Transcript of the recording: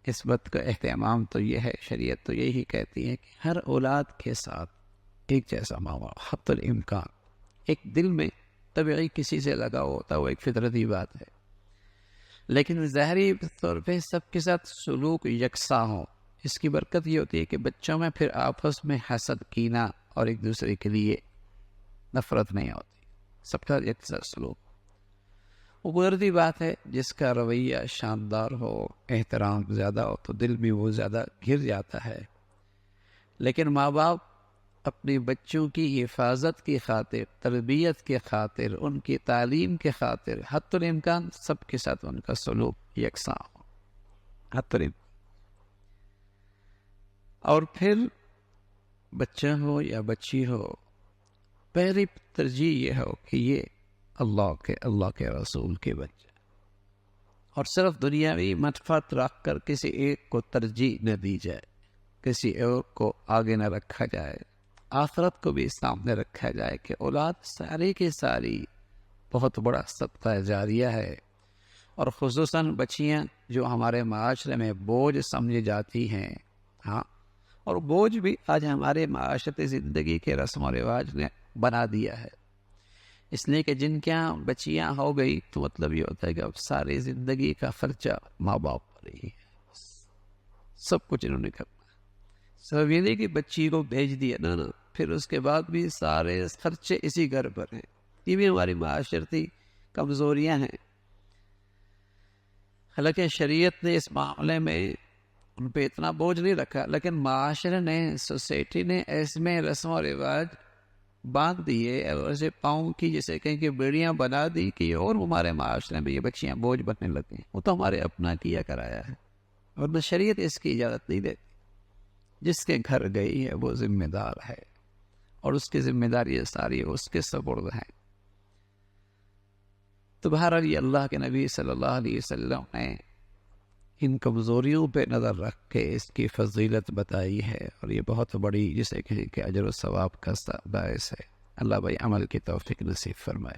اس بات کا اہتمام تو یہ ہے، شریعت تو یہی کہتی ہے کہ ہر اولاد کے ساتھ ایک جیسا معاملہ حتی الامکان. ایک دل میں طبعی کسی سے لگاؤ ہوتا ہے، وہ ایک فطرتی بات ہے، لیکن ظاہری طور پہ سب کے ساتھ سلوک یکساں ہو. اس کی برکت یہ ہوتی ہے کہ بچوں میں پھر آپس میں حسد، کینہ اور ایک دوسرے کے لیے نفرت نہیں ہوتی، سب کا یکساں سلوک. وہ قدرتی بات ہے، جس کا رویہ شاندار ہو، احترام زیادہ ہو تو دل بھی وہ زیادہ گر جاتا ہے. لیکن ماں باپ اپنے بچوں کی حفاظت کی خاطر، تربیت کی خاطر، ان کی تعلیم کی خاطر حتی الامکان سب کے ساتھ ان کا سلوک یکساں ہو، حتی الامکان. اور پھر بچہ ہو یا بچی ہو، پہلی ترجیح یہ ہو کہ یہ اللہ کے رسول کے بچے، اور صرف دنیاوی منفعت رکھ کر کسی ایک کو ترجیح نہ دی جائے، کسی ایک کو آگے نہ رکھا جائے، آخرت کو بھی سامنے رکھا جائے کہ اولاد ساری کی ساری بہت بڑا صدقہ جاریہ ہے. اور خصوصاً بچیاں جو ہمارے معاشرے میں بوجھ سمجھی جاتی ہیں، ہاں، اور بوجھ بھی آج ہمارے معاشرتی زندگی کے رسم و رواج نے بنا دیا ہے. اس لیے کہ جن کے یہاں بچیاں ہو گئی تو مطلب یہ ہوتا ہے کہ اب ساری زندگی کا خرچہ ماں باپ پر ہی ہے، سب کچھ انہوں نے کرنا. سب یہ نہیں کہ بچی کو بھیج دیا، نا پھر اس کے بعد بھی سارے خرچے اسی گھر پر ہیں. یہ بھی ہماری معاشرتی کمزوریاں ہیں. حالانکہ شریعت نے اس معاملے میں ان پہ اتنا بوجھ نہیں رکھا، لیکن معاشرے نے، سوسائٹی نے اس میں رسم و رواج باندھ دیے اور ایسے پاؤں کی جیسے کہیں کہ بیڑیاں بنا دی کہ اور ہمارے معاشرے میں یہ بچیاں بوجھ بننے لگی. وہ تو ہمارے اپنا کیا کرایا ہے، ورنہ شریعت اس کی اجازت نہیں دیتی. جس کے گھر گئی ہے وہ ذمہ دار ہے، اور اس کی ذمہ داری ساری اس کے سپرد ہیں. تو بہرحال یہ اللہ کے نبی صلی اللہ علیہ وسلم نے ان کمزوریوں پہ نظر رکھ کے اس کی فضیلت بتائی ہے، اور یہ بہت بڑی جسے کہیں کہ اجر و ثواب کا باعث ہے. اللہ بھائی عمل کی توفیق نصیب فرمائے.